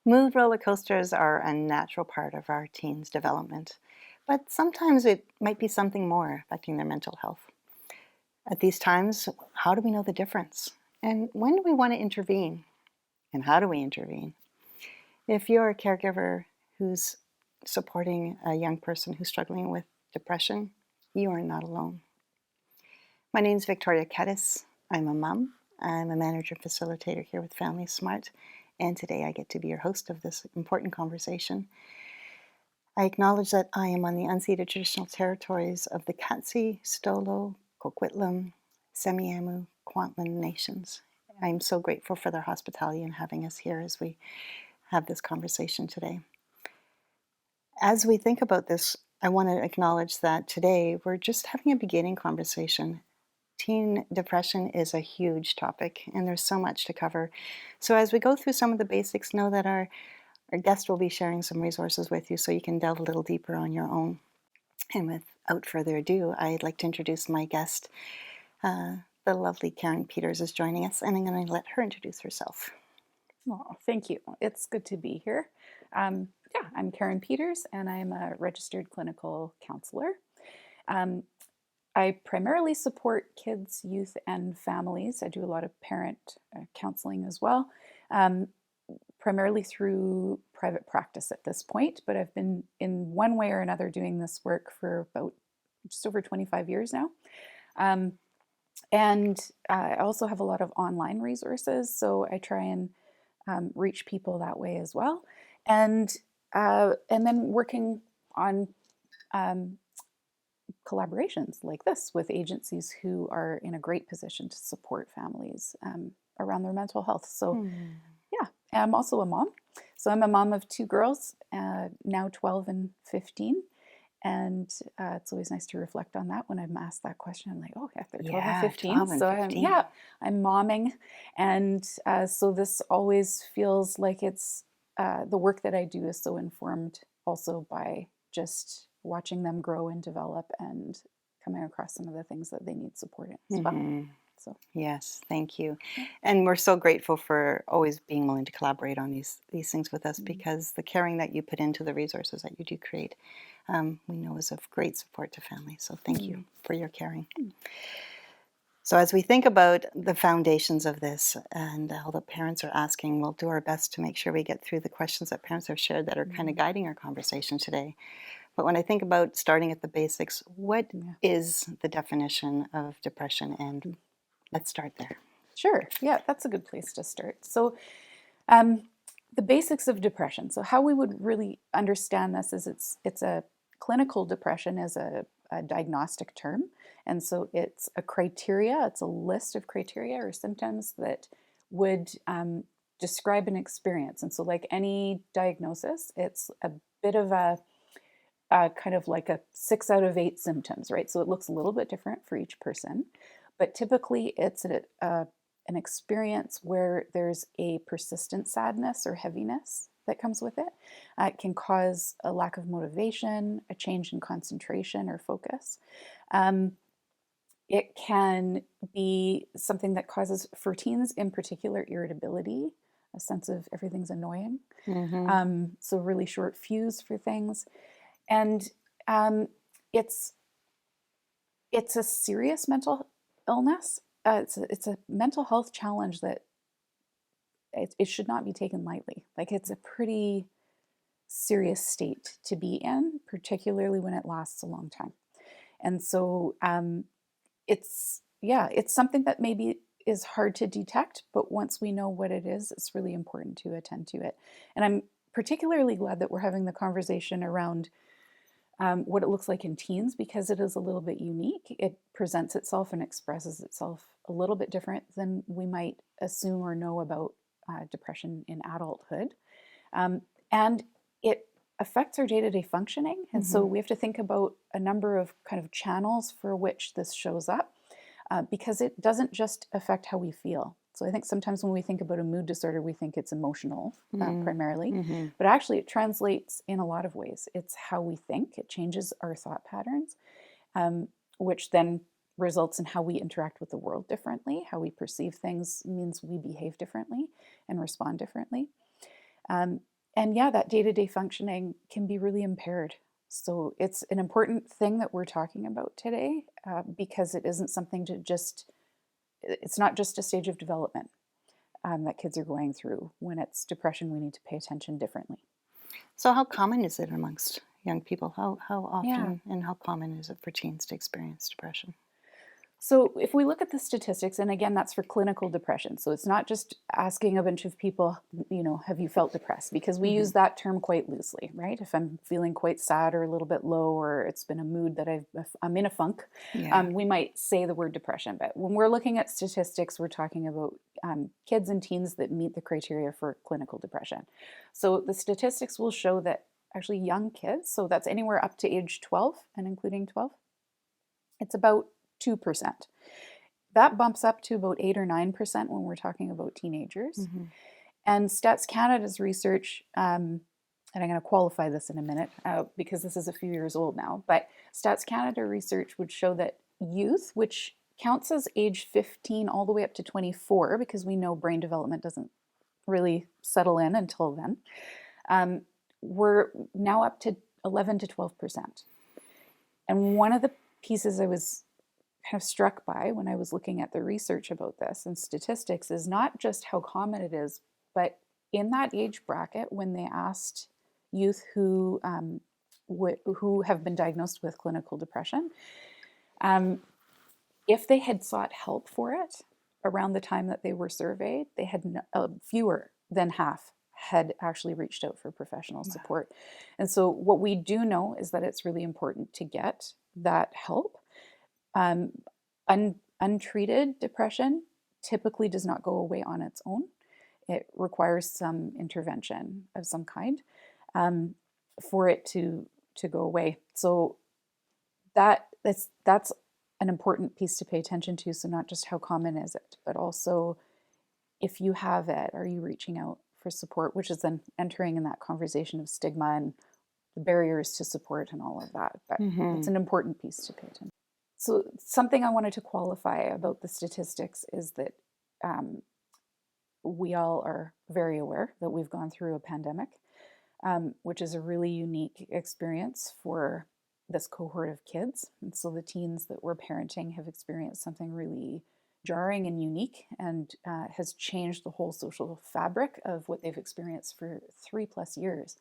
Mood roller coasters are a natural part of our teens' development, but sometimes it might be something more affecting their mental health. At these times, how do we know the difference? And when do we want to intervene? And how do we intervene? If you're a caregiver who's supporting a young person who's struggling with depression, you are not alone. My name is Victoria Keddis. I'm a mom. I'm a manager facilitator here with FamilySmart, and today I get to be your host of this important conversation. I acknowledge that I am on the unceded traditional territories of the Katsi, Stolo, Coquitlam, Semiahmoo, Kwantlen nations. I'm so grateful for their hospitality and having us here as we have this conversation today. As we think about this, I want to acknowledge that today we're just having a beginning conversation. Teen depression is a huge topic, and there's so much to cover. So as we go through some of the basics, know that our guest will be sharing some resources with you so you can delve a little deeper on your own. And without further ado, I'd like to introduce my guest. The lovely Karen Peters is joining us, and I'm going to let her introduce herself. Oh, thank you. It's good to be here. I'm Karen Peters, and I'm a registered clinical counselor. I primarily support kids, youth, and families. I do a lot of parent counseling as well, primarily through private practice at this point, but I've been in one way or another doing this work for about just over 25 years now. And I also have a lot of online resources, so I try and reach people that way as well. And then working on collaborations like this with agencies who are in a great position to support families around their mental health. So yeah, I'm also a mom. So I'm a mom of two girls, now 12 and 15. And it's always nice to reflect on that when I'm asked that question. I'm like, oh, yeah, they're 12 and Yeah, 15. 12 and So 15. I'm momming. And so this always feels like it's the work that I do is so informed also by just watching them grow and develop and coming across some of the things that they need support in as well. Mm-hmm. So, Yes, thank you. yeah. And we're so grateful for always being willing to collaborate on these things with us, Mm. because the caring that you put into the resources that you do create, we know is of great support to families. So thank you Mm. for your caring. Mm. So as we think about the foundations of this and all the parents are asking, we'll do our best to make sure we get through the questions that parents have shared that are kind of Mm. guiding our conversation today. But when I think about starting at the basics, what Yeah. is the definition of depression? And let's start there. Sure. Yeah, that's a good place to start. So, um, the basics of depression. So, how we would really understand this is it's a clinical depression is a diagnostic term, and so it's a criteria. It's a list of criteria or symptoms that would describe an experience. And so, like any diagnosis, it's a bit of a kind of like a 6 out of 8 symptoms, right? So it looks a little bit different for each person, but typically it's an experience where there's a persistent sadness or heaviness that comes with it. It can cause a lack of motivation, a change in concentration or focus. Um, it can be something that causes, for teens in particular, irritability, a sense of everything's annoying. Mm-hmm. So, really short fuse for things. And um, it's it's a serious mental illness. It's a mental health challenge that it should not be taken lightly. Like it's a pretty serious state to be in, particularly when it lasts a long time. And so it's something that maybe is hard to detect, but once we know what it is, it's really important to attend to it. And I'm particularly glad that we're having the conversation around what it looks like in teens because it is a little bit unique. It presents itself and expresses itself a little bit different than we might assume or know about depression in adulthood. And it affects our day to day functioning. And so Mm-hmm. we have to think about a number of kind of channels for which this shows up because it doesn't just affect how we feel. So I think sometimes when we think about a mood disorder, we think it's emotional primarily, Mm-hmm. but actually it translates in a lot of ways. It's how we think, it changes our thought patterns, which then results in how we interact with the world differently. How we perceive things means we behave differently and respond differently. And yeah, that day-to-day functioning can be really impaired. So it's an important thing that we're talking about today, because it isn't something to just, it's not just a stage of development that kids are going through. When it's depression, we need to pay attention differently. So, how common is it amongst young people? How Yeah. often and how common is it for teens to experience depression? So if we look at the statistics, and again, that's for clinical depression. So it's not just asking a bunch of people, have you felt depressed? Because we Hmm. use that term quite loosely, right? If I'm feeling quite sad or a little bit low, or it's been a mood that I'm in a funk, Yeah. we might say the word depression. But when we're looking at statistics, we're talking about kids and teens that meet the criteria for clinical depression. So the statistics will show that actually young kids, so that's anywhere up to age 12 and including 12, it's about 2%. That bumps up to about 8 or 9% when we're talking about teenagers. Hmm. And Stats Canada's research, and I'm going to qualify this in a minute because this is a few years old now, but Stats Canada research would show that youth, which counts as age 15 all the way up to 24, because we know brain development doesn't really settle in until then, we're now up to 11 to 12%. And one of the pieces I was kind of struck by when I was looking at the research about this and statistics is not just how common it is, but in that age bracket, when they asked youth who have been diagnosed with clinical depression, um, if they had sought help for it around the time that they were surveyed, they had fewer than half had actually reached out for professional support. And so what we do know is that it's really important to get that help. Um, Untreated depression typically does not go away on its own. It requires some intervention of some kind for it to go away. So that's an important piece to pay attention to. So not just how common is it, but also if you have it, are you reaching out for support, which is then entering in that conversation of stigma and the barriers to support and all of that. But it's Hmm. an important piece to pay attention. So something I wanted to qualify about the statistics is that we all are very aware that we've gone through a pandemic, which is a really unique experience for this cohort of kids. And so the teens that we're parenting have experienced something really jarring and unique, and has changed the whole social fabric of what they've experienced for 3+ years.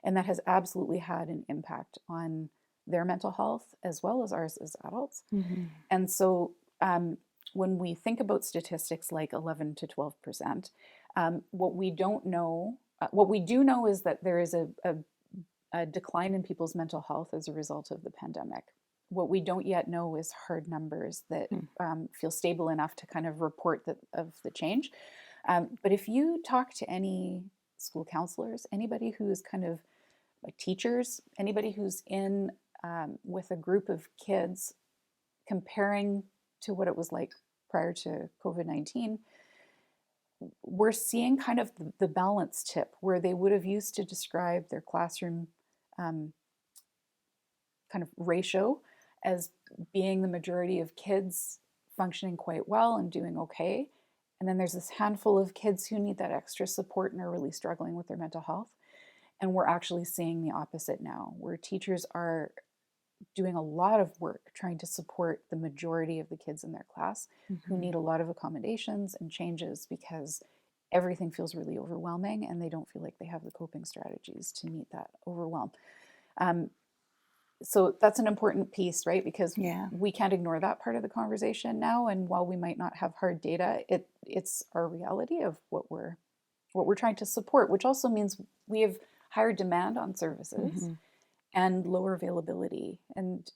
And that has absolutely had an impact on their mental health as well as ours as adults. Hmm. And so when we think about statistics like 11 to 12%, what we don't know, what we do know is that there is a decline in people's mental health as a result of the pandemic. What we don't yet know is hard numbers that feel stable enough to kind of report of the change. But if you talk to any school counselors, anybody who's kind of like teachers, anybody who's in with a group of kids comparing to what it was like prior to COVID-19, we're seeing kind of the balance tip where they would have used to describe their classroom um, kind of ratio as being the majority of kids functioning quite well and doing okay. And then there's this handful of kids who need that extra support and are really struggling with their mental health. And we're actually seeing the opposite now, where teachers are doing a lot of work trying to support the majority of the kids in their class who Hmm. need a lot of accommodations and changes because everything feels really overwhelming and they don't feel like they have the coping strategies to meet that overwhelm. Um, so that's an important piece, right? Because Yeah. we can't ignore that part of the conversation now. And while we might not have hard data, it's our reality of what we're trying to support, which also means we have higher demand on services Hmm. and lower availability. And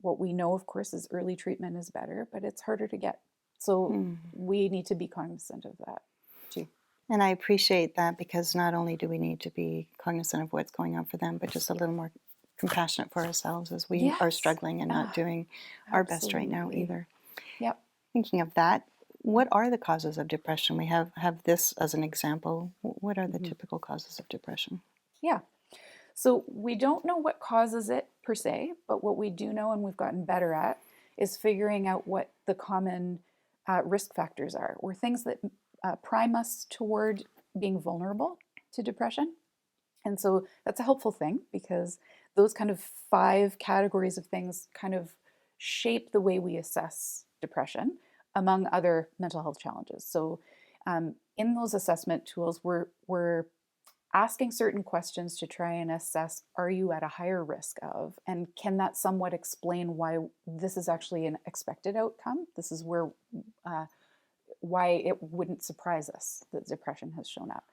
what we know, of course, is early treatment is better, but it's harder to get. So Mm. we need to be cognizant of that too. And I appreciate that because not only do we need to be cognizant of what's going on for them, but just a little more compassionate for ourselves as we are Yes, struggling and not doing our best right now absolutely. either. Yep. Thinking of that, what are the causes of depression? We have this as an example. What are the Mhm. typical causes of depression? Yeah. So we don't know what causes it per se, but what we do know and we've gotten better at is figuring out what the common risk factors are, or things that prime us toward being vulnerable to depression. And so that's a helpful thing because those kind of 5 categories of things kind of shape the way we assess depression, among other mental health challenges. So in those assessment tools, we're asking certain questions to try and assess, are you at a higher risk of, and can that somewhat explain why this is actually an expected outcome? This is where why it wouldn't surprise us that depression has shown up.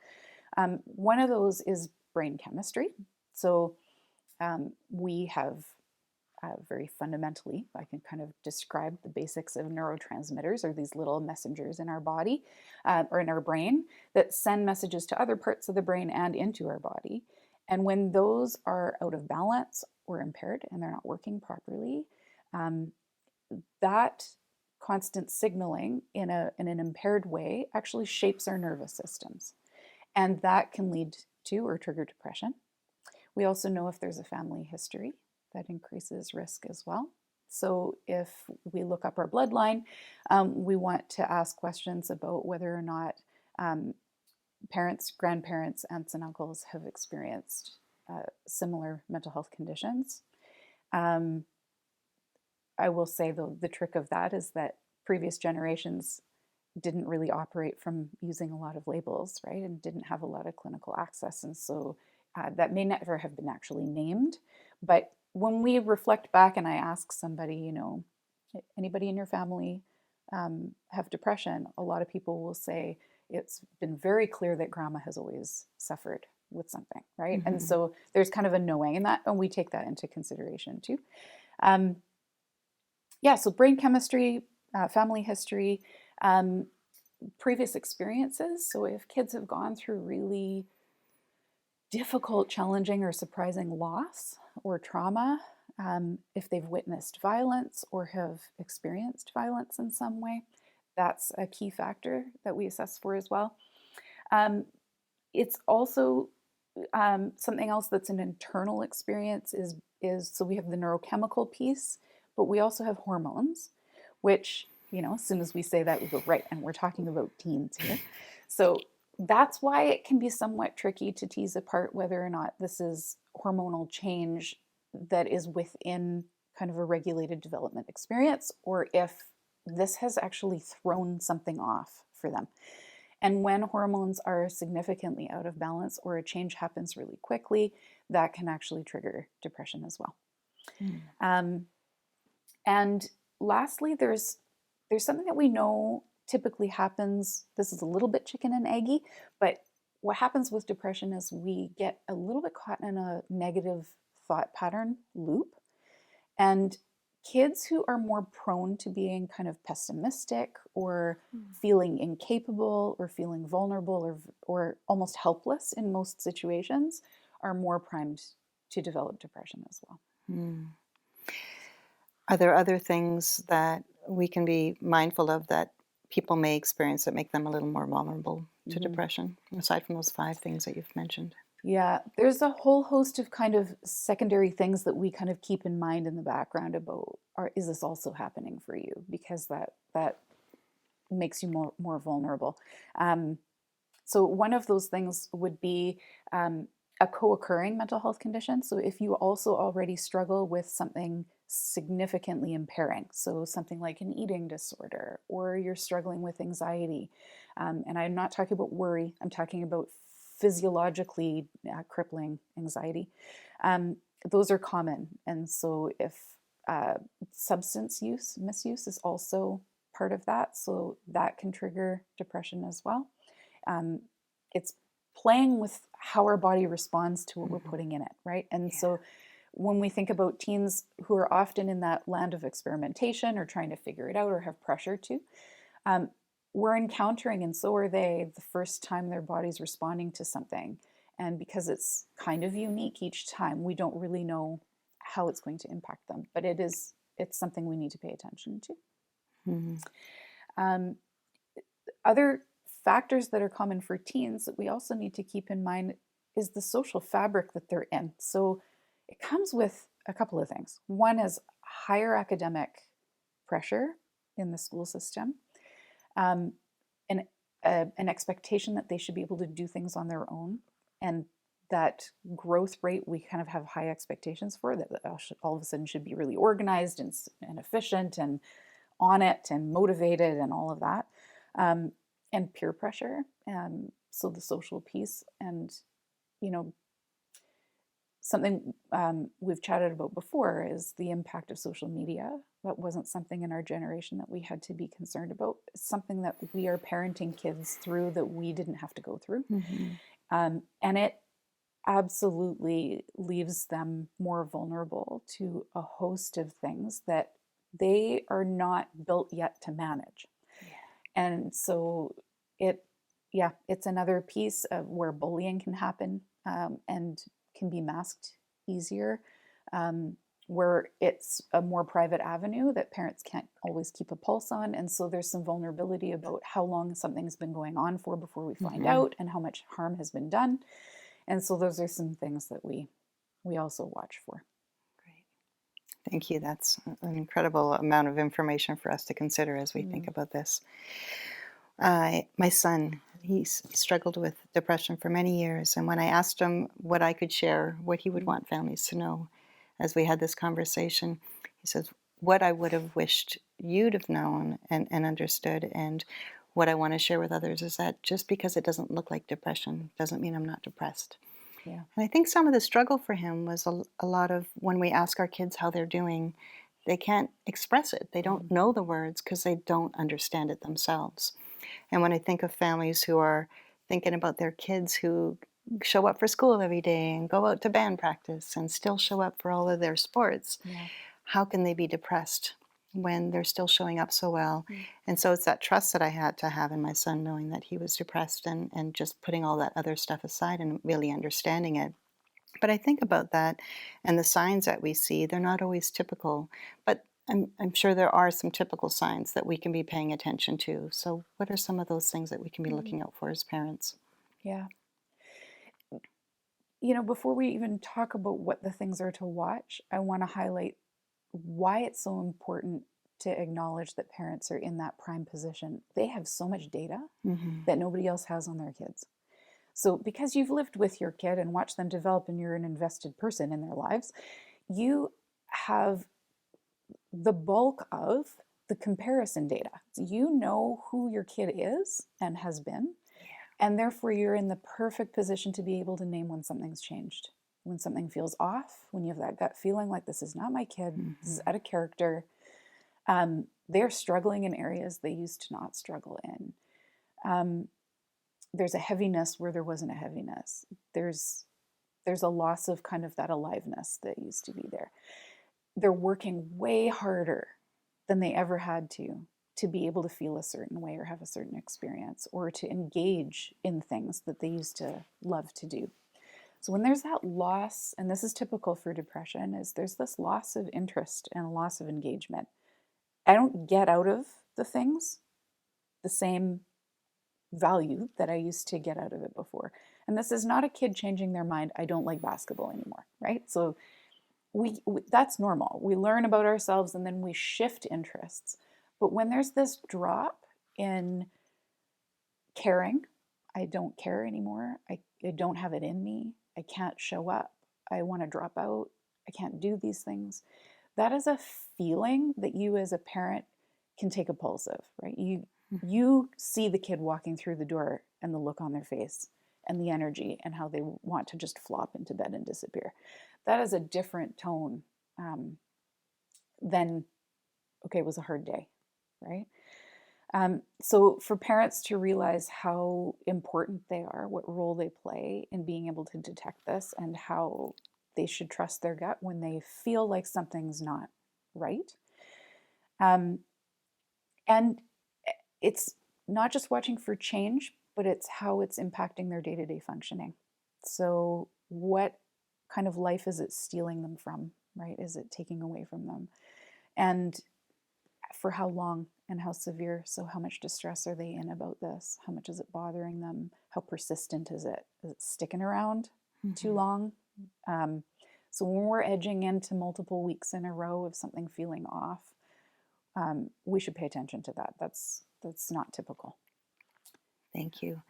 One of those is brain chemistry. So we have very fundamentally, I can kind of describe the basics of neurotransmitters, or these little messengers in our body or in our brain that send messages to other parts of the brain and into our body. And when those are out of balance or impaired and they're not working properly, that constant signaling in an impaired way actually shapes our nervous systems. And that can lead to or trigger depression. We also know if there's a family history, that increases risk as well. So if we look up our bloodline, we want to ask questions about whether or not parents, grandparents, aunts, and uncles have experienced similar mental health conditions. I will say, though, the trick of that is that previous generations didn't really operate from using a lot of labels, right, and didn't have a lot of clinical access. And so that may never have been actually named. But when we reflect back and I ask somebody, you know, anybody in your family have depression, a lot of people will say it's been very clear that grandma has always suffered with something, right? Mm-hmm. And so there's kind of a knowing in that, and we take that into consideration too. So brain chemistry, family history, previous experiences. So if kids have gone through really difficult, challenging, or surprising loss or trauma, if they've witnessed violence or have experienced violence in some way, that's a key factor that we assess for as well. It's also something else that's an internal experience is so we have the neurochemical piece, but we also have hormones, which, you know, as soon as we say that, we go, right, and we're talking about teens here. So that's why it can be somewhat tricky to tease apart whether or not this is hormonal change that is within kind of a regulated development experience, or if this has actually thrown something off for them. And when hormones are significantly out of balance or a change happens really quickly, that can actually trigger depression as well. And lastly, there's something that we know typically happens. This is a little bit chicken and eggy, but what happens with depression is we get a little bit caught in a negative thought pattern loop. And kids who are more prone to being kind of pessimistic or feeling incapable or feeling vulnerable or almost helpless in most situations are more primed to develop depression as well. Are there other things that we can be mindful of that people may experience that make them a little more vulnerable to depression, aside from those 5 things that you've mentioned? Yeah, there's a whole host of kind of secondary things that we kind of keep in mind in the background about, is this also happening for you? Because that makes you more vulnerable. So one of those things would be a co-occurring mental health condition. So if you also already struggle with something significantly impairing, so something like an eating disorder, or you're struggling with anxiety, and I'm not talking about worry, I'm talking about physiologically crippling anxiety. Those are common. And so if substance misuse is also part of that, so that can trigger depression as well. It's playing with how our body responds to what we're putting in it, right? And so when we think about teens who are often in that land of experimentation or trying to figure it out or have pressure to, we're encountering, and so are they, the first time their body's responding to something. And because it's kind of unique each time, we don't really know how it's going to impact them. But it's something we need to pay attention to. Other factors that are common for teens that we also need to keep in mind is the social fabric that they're in. So it comes with a couple of things. One is higher academic pressure in the school system, an expectation that they should be able to do things on their own, and that growth rate we kind of have high expectations for, that all of a sudden should be really organized and efficient and on it and motivated and all of that. And peer pressure. So the social piece, and, you know, something we've chatted about before is the impact of social media. That wasn't something in our generation that we had to be concerned about. It's something that we are parenting kids through that we didn't have to go through. And it absolutely leaves them more vulnerable to a host of things that they are not built yet to manage. And so it's another piece of where bullying can happen, and can be masked easier, where it's a more private avenue that parents can't always keep a pulse on. And so there's some vulnerability about how long something's been going on for before we find out, and how much harm has been done. And so those are some things that we also watch for. Great. Thank you. That's an incredible amount of information for us to consider as we think about this. My son, he struggled with depression for many years, and when I asked him what I could share, what he would want families to know as we had this conversation, he says, what I would have wished you'd have known and understood, and what I want to share with others is that just because it doesn't look like depression doesn't mean I'm not depressed. Yeah. And I think some of the struggle for him was a lot of when we ask our kids how they're doing, they can't express it. They don't know the words because they don't understand it themselves. And when I think of families who are thinking about their kids who show up for school every day and go out to band practice and still show up for all of their sports, how can they be depressed when they're still showing up so well? And so it's that trust that I had to have in my son, knowing that he was depressed, and just putting all that other stuff aside and really understanding it. But I think about that and the signs that we see, they're not always typical, but I'm sure there are some typical signs that we can be paying attention to. So what are some of those things that we can be looking out for as parents? Yeah. You know, before we even talk about what the things are to watch, I want to highlight why it's so important to acknowledge that parents are in that prime position. They have so much data that nobody else has on their kids. So because you've lived with your kid and watched them develop, and you're an invested person in their lives, you have the bulk of the comparison data. So you know who your kid is and has been, and therefore you're in the perfect position to be able to name when something's changed, when something feels off, when you have that gut feeling like this is not my kid, this is out of character. They're struggling in areas they used to not struggle in. There's a heaviness where there wasn't a heaviness. There's a loss of kind of that aliveness that used to be there. They're working way harder than they ever had to be able to feel a certain way or have a certain experience, or to engage in things that they used to love to do. So when there's that loss, and this is typical for depression, is there's this loss of interest and a loss of engagement. I don't get out of the things the same value that I used to get out of it before. And this is not a kid changing their mind, I don't like basketball anymore, right? So we that's normal. We learn about ourselves and then we shift interests. But when there's this drop in caring, I don't care anymore, I don't have it in me, I can't show up, I want to drop out, I can't do these things. That is a feeling that you as a parent can take a pulse of, right? You see the kid walking through the door and the look on their face and the energy and how they want to just flop into bed and disappear. That is a different tone than, okay, it was a hard day, right? So for parents to realize how important they are, what role they play in being able to detect this, and how they should trust their gut when they feel like something's not right. And it's not just watching for change, but it's how it's impacting their day-to-day functioning. So what kind of life is it stealing them from, right? Is it taking away from them? And for how long and how severe? So how much distress are they in about this? How much is it bothering them? How persistent is it? Is it sticking around too long? So when we're edging into multiple weeks in a row of something feeling off, we should pay attention to that. That's not typical. Thank you.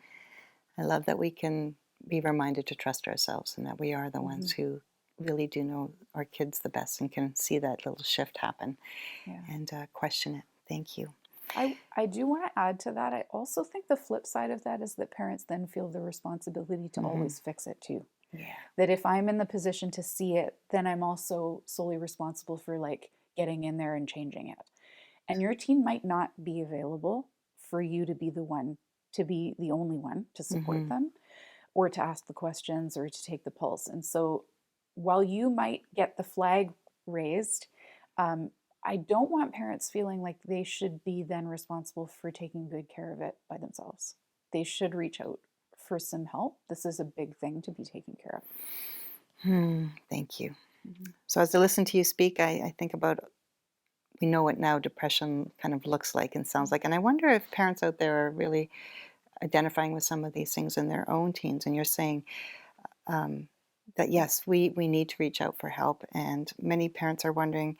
I love that we can be reminded to trust ourselves and that we are the Hmm. ones who really do know our kids the best and can see that little shift happen Yeah. and question it. Thank you. I do want to add to that. I also think the flip side of that is that parents then feel the responsibility to Hmm. always fix it too. Yeah. That if I'm in the position to see it, then I'm also solely responsible for like getting in there and changing it. And your teen might not be available for you to be the one, to be the only one to support Hmm. them or to ask the questions or to take the pulse. And so while you might get the flag raised, um, I don't want parents feeling like they should be then responsible for taking good care of it by themselves. They should reach out for some help. This is a big thing to be taken care of. Thank you. Mhm. So as I listen to you speak, I think about, we know what now depression kind of looks like and sounds like. And I wonder if parents out there are really identifying with some of these things in their own teens. And you're saying um, that, yes, we need to reach out for help. And many parents are wondering,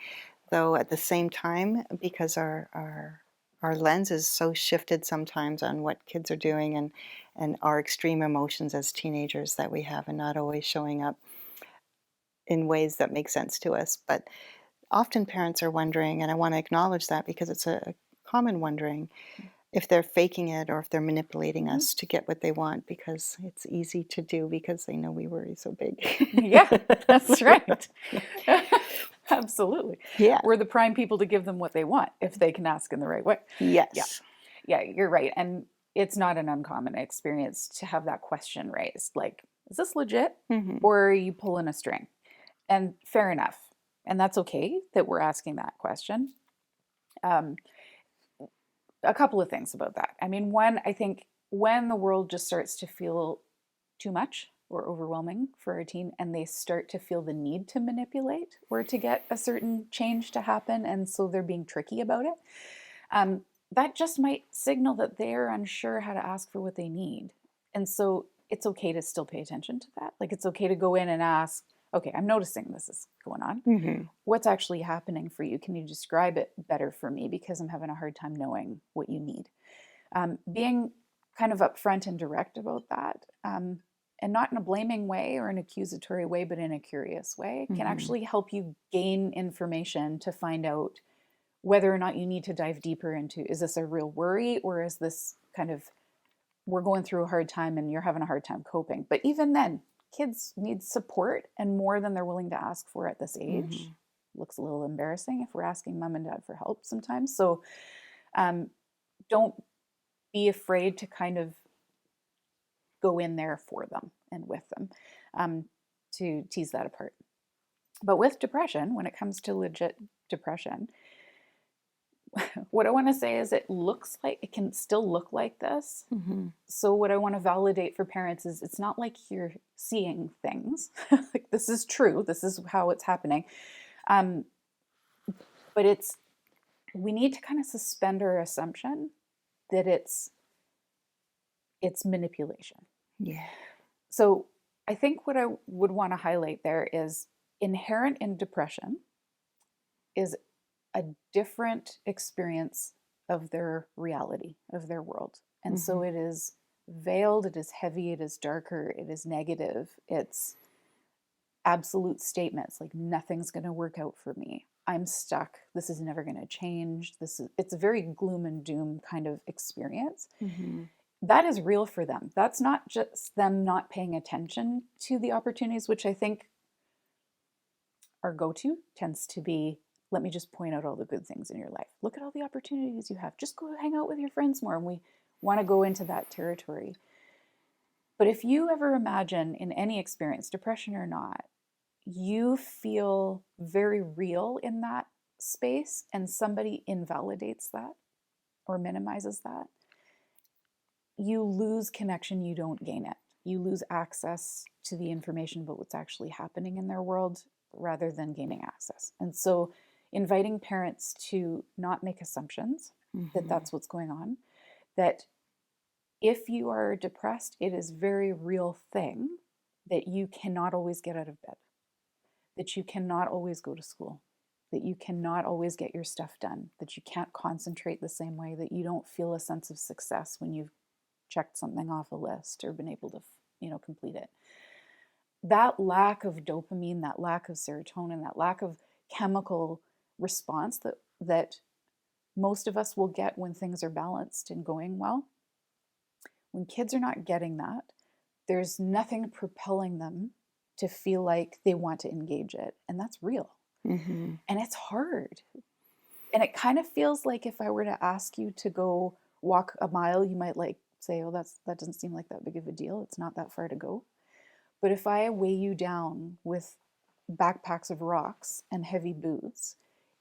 though, at the same time, because our lens is so shifted sometimes on what kids are doing and our extreme emotions as teenagers that we have and not always showing up in ways that make sense to us. But often parents are wondering, and I want to acknowledge that because it's a common wondering, if they're faking it or if they're manipulating Mhm. us to get what they want because it's easy to do because they know we worry so big. Yeah, that's right. Absolutely. Yeah. We're the prime people to give them what they want if they can ask in the right way. Yeah. Yes. Yeah, you're right. And it's not an uncommon experience to have that question raised like, is this legit? Hmm. Or are you pulling a string? And fair enough. And that's okay that we're asking that question. Um, a couple of things about that. I mean, one, I think when the world just starts to feel too much or overwhelming for a teen and they start to feel the need to manipulate or to get a certain change to happen, and so they're being tricky about it, um, that just might signal that they're unsure how to ask for what they need. And so it's okay to still pay attention to that. Like it's okay to go in and ask, okay, I'm noticing this is going on. Hmm. What's actually happening for you? Can you describe it better for me? Because I'm having a hard time knowing what you need. Being kind of upfront and direct about that, and not in a blaming way or an accusatory way, but in a curious way, can Hmm. actually help you gain information to find out whether or not you need to dive deeper into, is this a real worry or is this kind of, we're going through a hard time and you're having a hard time coping. But even then, kids need support and more than they're willing to ask for at this age. Hmm. Looks a little embarrassing if we're asking mom and dad for help sometimes. So um, don't be afraid to kind of go in there for them and with them, um, to tease that apart. But with depression, when it comes to legit depression, what I want to say is it looks like it can still look like this. Hmm. So what I want to validate for parents is it's not like you're seeing things. Like this is true. This is how it's happening. Um, but it's, we need to kind of suspend our assumption that it's manipulation. Yeah. So I think what I would want to highlight there is inherent in depression is a different experience of their reality, of their world. And Hmm. so it is veiled, it is heavy, it is darker, it is negative, it's absolute statements like nothing's going to work out for me. I'm stuck. This is never going to change. It's a very gloom and doom kind of experience. Hmm. That is real for them. That's not just them not paying attention to the opportunities, which I think our go-to tends to be, let me just point out all the good things in your life. Look at all the opportunities you have. Just go hang out with your friends more. And we want to go into that territory. But if you ever imagine in any experience, depression or not, you feel very real in that space and somebody invalidates that or minimizes that, you lose connection, you don't gain it. You lose access to the information about what's actually happening in their world rather than gaining access. And so, inviting parents to not make assumptions that Hmm. that's what's going on, that if you are depressed, it is a very real thing that you cannot always get out of bed, that you cannot always go to school, that you cannot always get your stuff done, that you can't concentrate the same way, that you don't feel a sense of success when you've checked something off a list or been able to complete it. That lack of dopamine, that lack of serotonin, that lack of chemical response that most of us will get when things are balanced and going well, when kids are not getting that, there's nothing propelling them to feel like they want to engage it. And that's real. Mm-hmm. And it's hard. And it kind of feels like if I were to ask you to go walk a mile, you might like say, oh, that doesn't seem like that big of a deal. It's not that far to go. But if I weigh you down with backpacks of rocks and heavy boots,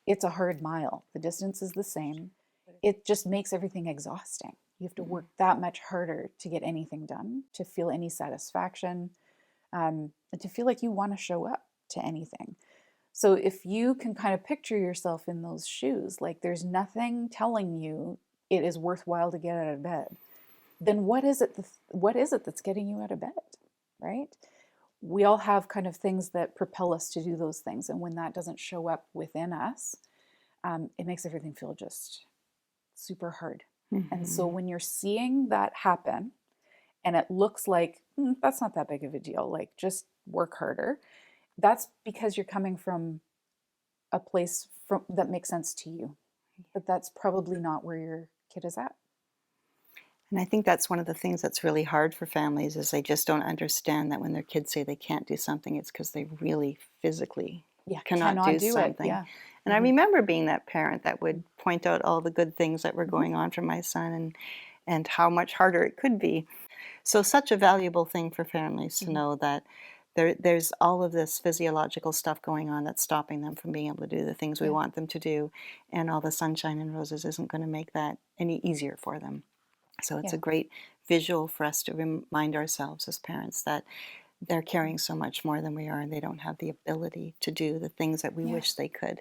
it's a hard mile. The distance is the same. It just makes everything exhausting. You have to work that much harder to get anything done, to feel any satisfaction, and to feel like you want to show up to anything. So if you can kind of picture yourself in those shoes, like there's nothing telling you it is worthwhile to get out of bed, then what is it that's getting you out of bed, right? We all have kind of things that propel us to do those things. And when that doesn't show up within us, it makes everything feel just super hard. Mm-hmm. And so when you're seeing that happen and it looks like that's not that big of a deal, like just work harder, that's because you're coming from a place that makes sense to you. But that's probably not where your kid is at. And I think that's one of the things that's really hard for families is they just don't understand that when their kids say they can't do something, it's because they really physically cannot do do something. it. Yeah. And I remember being that parent that would point out all the good things that were going on for my son and how much harder it could be. So such a valuable thing for families to know that there's all of this physiological stuff going on that's stopping them from being able to do the things we want them to do, and all the sunshine and roses isn't going to make that any easier for them. So it's a great visual for us to remind ourselves as parents that they're carrying so much more than we are, and they don't have the ability to do the things that we wish they could.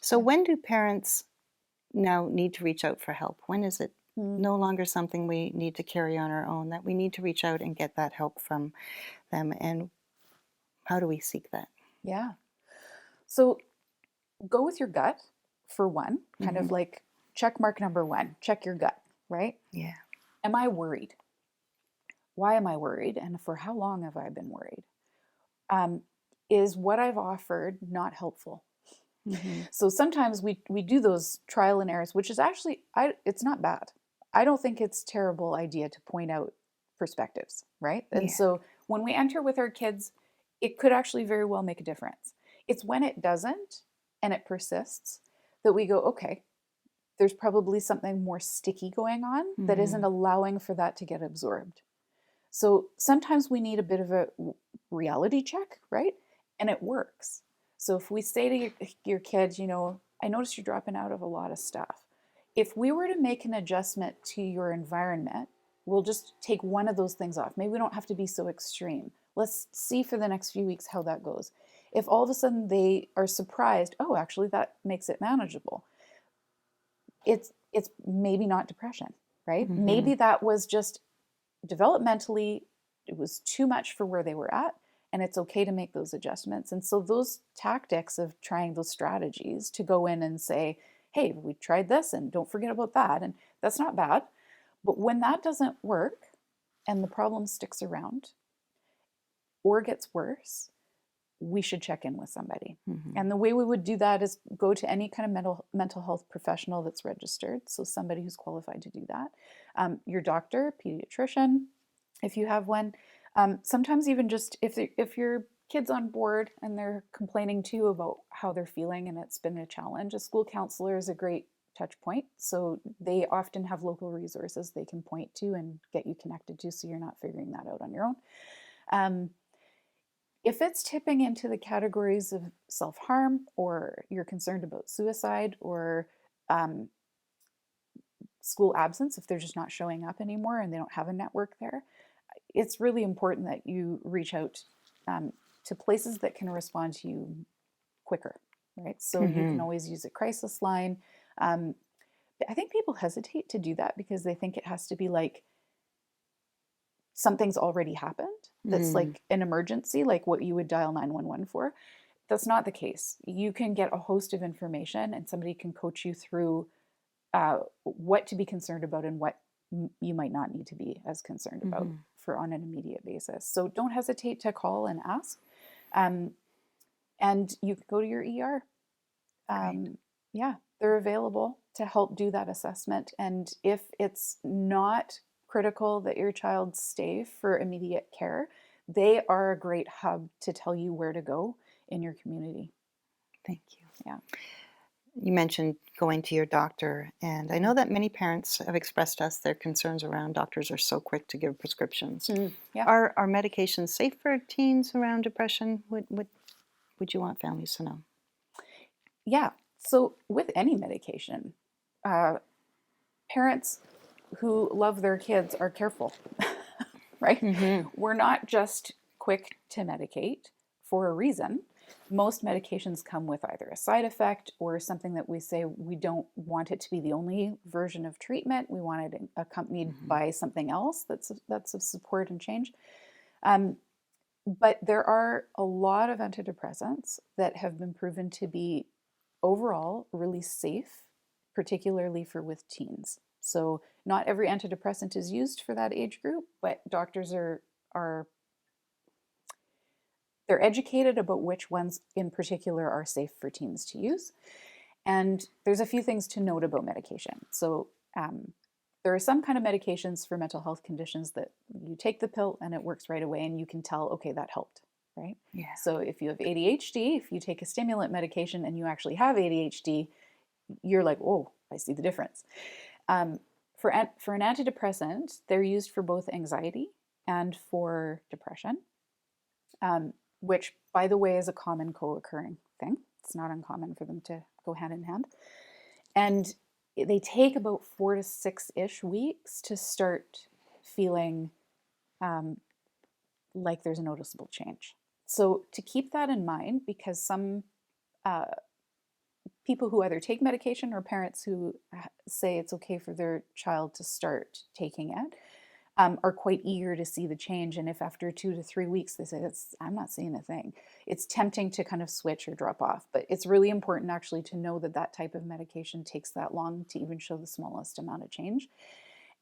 So when do parents now need to reach out for help? When is it no longer something we need to carry on our own, that we need to reach out and get that help from them? And how do we seek that? Yeah. So go with your gut for one, kind of like check mark number one, check your gut, right? Yeah. Am I worried? Why am I worried? And for how long have I been worried? Is what I've offered not helpful? So sometimes we do those trial and errors, which is actually, it's not bad. I don't think it's a terrible idea to point out perspectives, right? And so when we enter with our kids, it could actually very well make a difference. It's when it doesn't and it persists that we go, okay, there's probably something more sticky going on that isn't allowing for that to get absorbed. So sometimes we need a bit of a reality check, right? And it works. So if we say to your kids, I noticed you're dropping out of a lot of stuff. If we were to make an adjustment to your environment, we'll just take one of those things off. Maybe we don't have to be so extreme. Let's see for the next few weeks how that goes. If all of a sudden they are surprised, oh, actually that makes it manageable, it's maybe not depression, right? Maybe that was just developmentally, it was too much for where they were at, and it's okay to make those adjustments. And so those tactics of trying those strategies to go in and say, hey, we tried this and don't forget about that, and that's not bad. But when that doesn't work and the problem sticks around or gets worse, we should check in with somebody. And the way we would do that is go to any kind of mental health professional that's registered, so somebody who's qualified to do that. Your doctor, pediatrician, if you have one. Sometimes even just if your kid's on board and they're complaining too about how they're feeling and it's been a challenge, a school counselor is a great touch point. So they often have local resources they can point to and get you connected to, so you're not figuring that out on your own. If it's tipping into the categories of self-harm, or you're concerned about suicide, or school absence, if they're just not showing up anymore and they don't have a network there, it's really important that you reach out to places that can respond to you quicker, right? So you can always use a crisis line. I think people hesitate to do that because they think it has to be like something's already happened that's like an emergency, like what you would dial 911 for. That's not the case. You can get a host of information and somebody can coach you through what to be concerned about and what you might not need to be as concerned about for on an immediate basis. So don't hesitate to call and ask. Um, and you can go to your ER. Yeah, they're available to help do that assessment. And if it's not critical that your child stay for immediate care, they are a great hub to tell you where to go in your community. Thank you. Yeah. You mentioned going to your doctor, and I know that many parents have expressed to us their concerns around doctors are so quick to give prescriptions. Yeah. Are medications safe for teens around depression? What would you want families to know? Yeah. So with any medication, parents who love their kids are careful, right? Mm-hmm. We're not just quick to medicate for a reason. Most medications come with either a side effect or something that we say we don't want it to be the only version of treatment. We want it accompanied by something else that's of support and change. But there are a lot of antidepressants that have been proven to be overall really safe, particularly for with teens. So not every antidepressant is used for that age group, but doctors are they're educated about which ones in particular are safe for teens to use. And there's a few things to note about medication. So there are some kind of medications for mental health conditions that you take the pill and it works right away and you can tell, okay, that helped, right? Yeah. So if you have ADHD, if you take a stimulant medication and you actually have ADHD, you're like, oh, I see the difference. For an antidepressant, they're used for both anxiety and for depression, which, by the way, is a common co-occurring thing. It's not uncommon for them to go hand in hand. And they take about 4 to 6-ish weeks to start feeling like there's a noticeable change. So to keep that in mind, because some people who either take medication or parents who say it's okay for their child to start taking it are quite eager to see the change. And if after 2 to 3 weeks they say, I'm not seeing a thing, it's tempting to kind of switch or drop off. But it's really important actually to know that that type of medication takes that long to even show the smallest amount of change.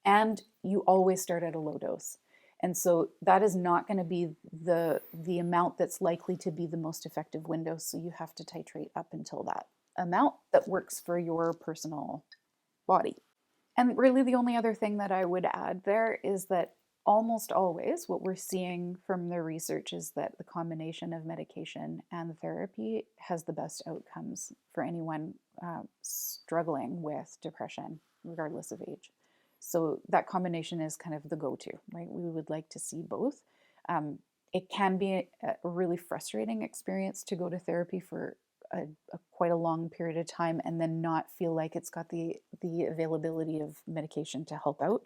And you always start at a low dose. And so that is not going to be the amount that's likely to be the most effective window. So you have to titrate up until that amount that works for your personal body. And really the only other thing that I would add there is that almost always what we're seeing from the research is that the combination of medication and therapy has the best outcomes for anyone struggling with depression, regardless of age. So that combination is kind of the go-to, right? We would like to see both. It can be a really frustrating experience to go to therapy for quite a long period of time and then not feel like it's got the availability of medication to help out.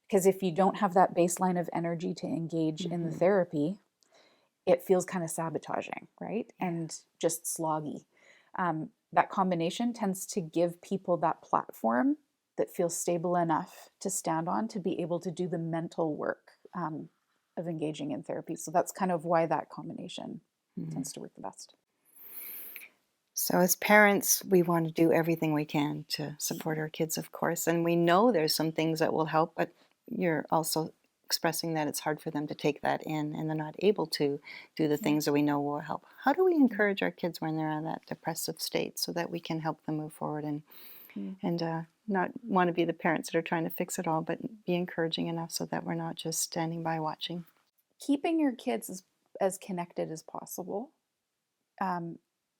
Because if you don't have that baseline of energy to engage in the therapy, it feels kind of sabotaging, right? Yeah. And just sloggy. That combination tends to give people that platform that feels stable enough to stand on to be able to do the mental work of engaging in therapy. So that's kind of why that combination tends to work the best. So as parents, we want to do everything we can to support our kids, of course. And we know there's some things that will help, but you're also expressing that it's hard for them to take that in and they're not able to do the things that we know will help. How do we encourage our kids when they're in that depressive state so that we can help them move forward and not want to be the parents that are trying to fix it all, but be encouraging enough so that we're not just standing by watching? Keeping your kids as connected as possible.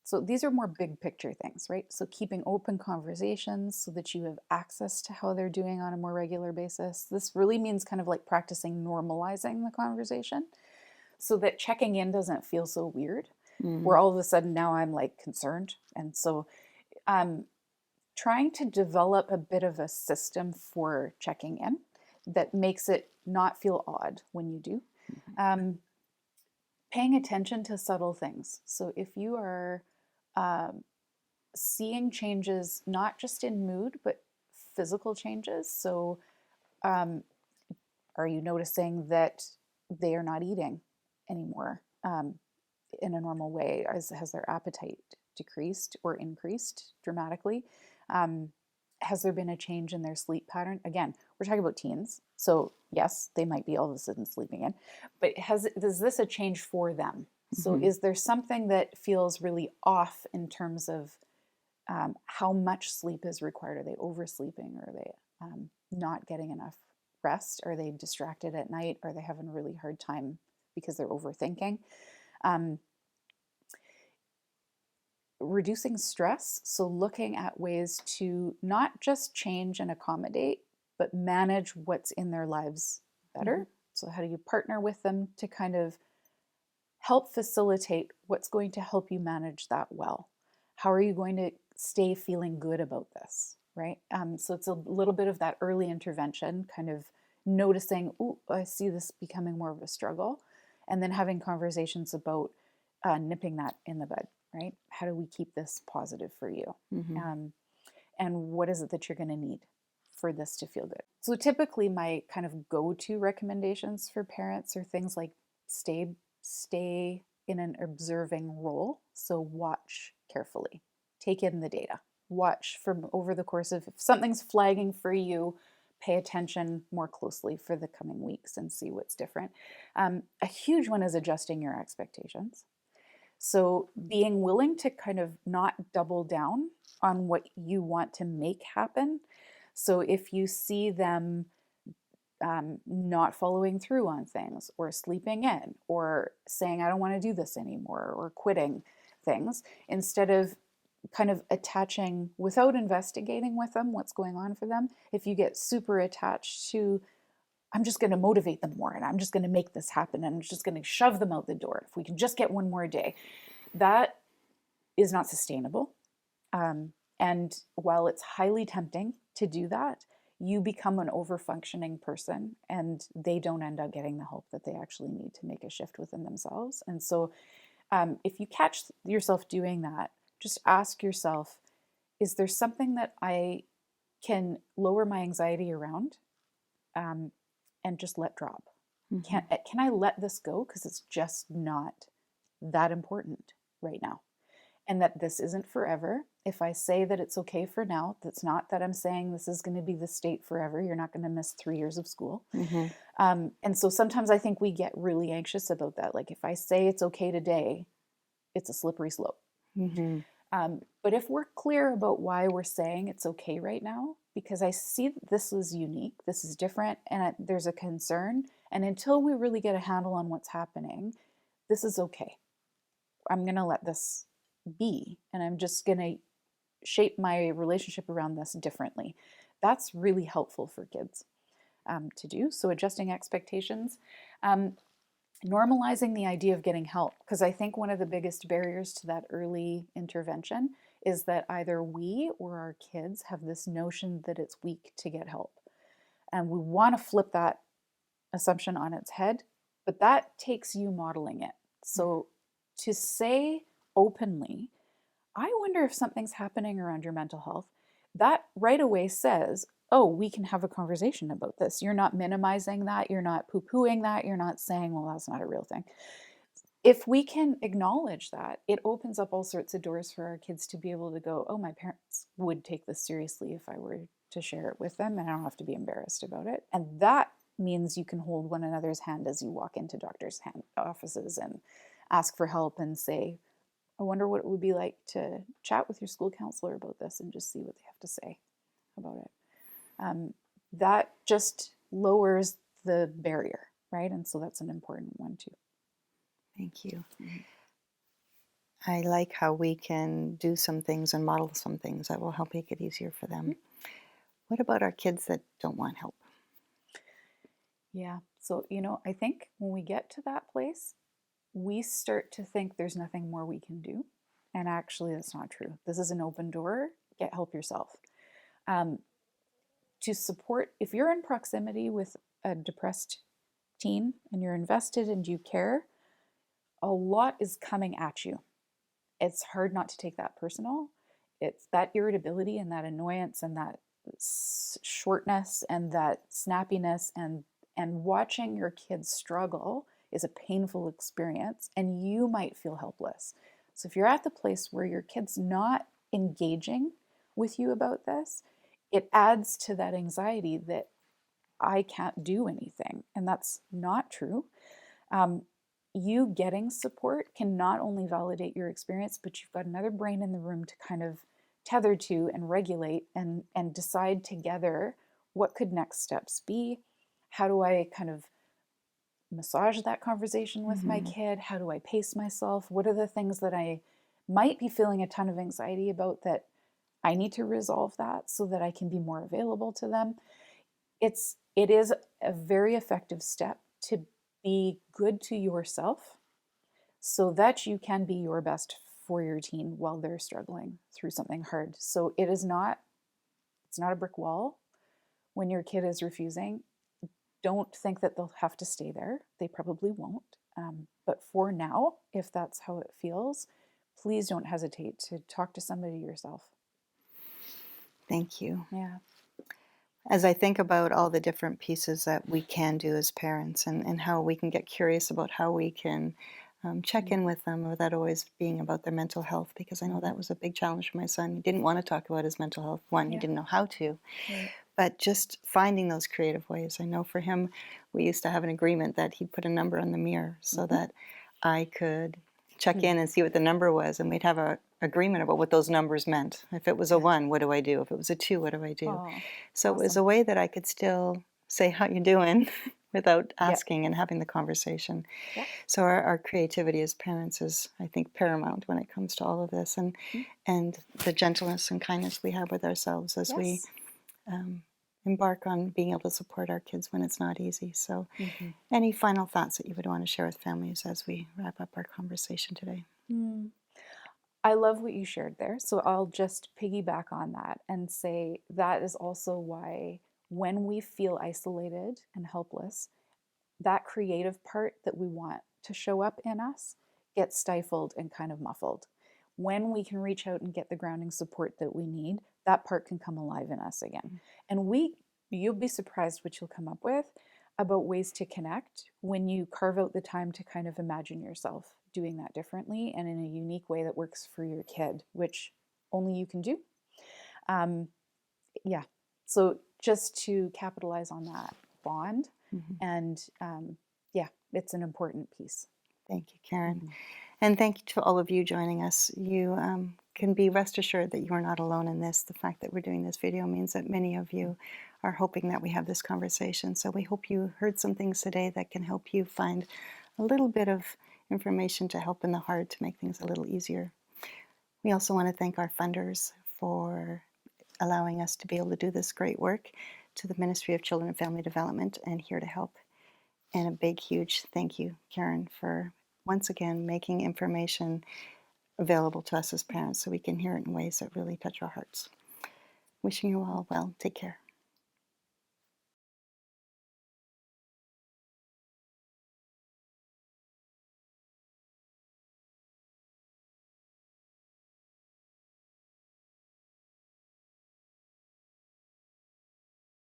So these are more big picture things, right? So keeping open conversations so that you have access to how they're doing on a more regular basis. This really means kind of like practicing normalizing the conversation so that checking in doesn't feel so weird, where all of a sudden now I'm like concerned. And so trying to develop a bit of a system for checking in that makes it not feel odd when you do. Paying attention to subtle things. So if you are seeing changes, not just in mood, but physical changes. So are you noticing that they are not eating anymore in a normal way? Has their appetite decreased or increased dramatically? Has there been a change in their sleep pattern? Again, we're talking about teens. So yes, they might be all of a sudden sleeping in, but is this a change for them? So Mm-hmm. is there something that feels really off in terms of how much sleep is required? Are they oversleeping? Are they not getting enough rest? Are they distracted at night? Are they having a really hard time because they're overthinking? Um, Reducing stress. So looking at ways to not just change and accommodate, but manage what's in their lives better. Mm-hmm. So how do you partner with them to kind of help facilitate what's going to help you manage that well? How are you going to stay feeling good about this, right? So it's a little bit of that early intervention, kind of noticing, oh, I see this becoming more of a struggle, and then having conversations about nipping that in the bud, right? How do we keep this positive for you? Mm-hmm. And what is it that you're going to need for this to feel good? So typically my kind of go-to recommendations for parents are things like stay in an observing role. So watch carefully, take in the data, watch from over the course of, if something's flagging for you, pay attention more closely for the coming weeks and see what's different. A huge one is adjusting your expectations. So being willing to kind of not double down on what you want to make happen. So if you see them not following through on things, or sleeping in, or saying, I don't want to do this anymore, or quitting things, instead of kind of attaching without investigating with them what's going on for them, if you get super attached to, I'm just going to motivate them more and I'm just going to make this happen and I'm just going to shove them out the door. If we can just get one more day, that is not sustainable. And while it's highly tempting to do that, you become an over-functioning person and they don't end up getting the help that they actually need to make a shift within themselves. And so if you catch yourself doing that, just ask yourself, is there something that I can lower my anxiety around and just let drop? Mm-hmm. Can I let this go because it's just not that important right now? And that this isn't forever. If I say that it's okay for now, that's not that I'm saying this is going to be the state forever. You're not going to miss 3 years of school. Mm-hmm. And so sometimes I think we get really anxious about that. Like if I say it's okay today, it's a slippery slope. Mm-hmm. But if we're clear about why we're saying it's okay right now, because I see that this is unique, this is different, and there's a concern. And until we really get a handle on what's happening, this is okay. I'm going to let this be, and I'm just going to shape my relationship around this differently. That's really helpful for kids to do. So adjusting expectations, normalizing the idea of getting help, because I think one of the biggest barriers to that early intervention is that either we or our kids have this notion that it's weak to get help. And we want to flip that assumption on its head, but that takes you modeling it. So to say openly, I wonder if something's happening around your mental health, that right away says, oh, we can have a conversation about this. You're not minimizing that. You're not poo-pooing that. You're not saying, well, that's not a real thing. If we can acknowledge that, it opens up all sorts of doors for our kids to be able to go, oh, my parents would take this seriously if I were to share it with them, and I don't have to be embarrassed about it. And that means you can hold one another's hand as you walk into doctors' offices and ask for help and say, I wonder what it would be like to chat with your school counselor about this and just see what they have to say about it. That just lowers the barrier, right? And so that's an important one too. Thank you. I like how we can do some things and model some things that will help make it easier for them. Mm-hmm. What about our kids that don't want help? Yeah. So, I think when we get to that place, we start to think there's nothing more we can do. And actually, that's not true. This is an open door. Get help yourself. To support, if you're in proximity with a depressed teen and you're invested and you care, a lot is coming at you. It's hard not to take that personal. It's that irritability and that annoyance and that shortness and that snappiness and watching your kids struggle is a painful experience, and you might feel helpless. So if you're at the place where your kid's not engaging with you about this, it adds to that anxiety that I can't do anything. And that's not true. Um, you getting support can not only validate your experience, but you've got another brain in the room to kind of tether to and regulate and decide together what could next steps be. How do I kind of massage that conversation with my Mm-hmm. kid? How do I pace myself? What are the things that I might be feeling a ton of anxiety about that I need to resolve that so that I can be more available to them? It is a very effective step to be good to yourself so that you can be your best for your teen while they're struggling through something hard. So it's not a brick wall when your kid is refusing. Don't think that they'll have to stay there. They probably won't. But for now, if that's how it feels, please don't hesitate to talk to somebody yourself. Thank you. Yeah. As I think about all the different pieces that we can do as parents and how we can get curious about how we can check in with them without always being about their mental health, because I know that was a big challenge for my son. He didn't want to talk about his mental health. One, he Yeah. didn't know how to. Right. But just finding those creative ways. I know for him, we used to have an agreement that he'd put a number on the mirror so that I could check in and see what the number was, and we'd have a agreement about what those numbers meant. If it was a Yeah. 1, what do I do? If it was a 2, what do I do? Oh, So it was awesome. a way that I could still say, how you doing? Without Yeah. asking and having the conversation. Yeah. So our creativity as parents is, I think, paramount when it comes to all of this, and the gentleness and kindness we have with ourselves as we Yes. embark on being able to support our kids when it's not easy. So, Mm-hmm. any final thoughts that you would want to share with families as we wrap up our conversation today? Mm. I love what you shared there. So I'll just piggyback on that and say that is also why when we feel isolated and helpless, that creative part that we want to show up in us gets stifled and kind of muffled. When we can reach out and get the grounding support that we need, that part can come alive in us again. And you'll be surprised what you'll come up with about ways to connect when you carve out the time to kind of imagine yourself doing that differently and in a unique way that works for your kid, which only you can do. Um, yeah. So just to capitalize on that bond, Mhm. and yeah, it's an important piece. Thank you, Karen. Mm-hmm. And thank you to all of you joining us. You can be rest assured that you are not alone in this. The fact that we're doing this video means that many of you are hoping that we have this conversation. So we hope you heard some things today that can help you find a little bit of information to help in the hard to make things a little easier. We also want to thank our funders for allowing us to be able to do this great work, to the Ministry of Children and Family Development and Here to Help. And a big, huge thank you, Karen, for once again making information available to us as parents so we can hear it in ways that really touch our hearts. Wishing you all well. Take care.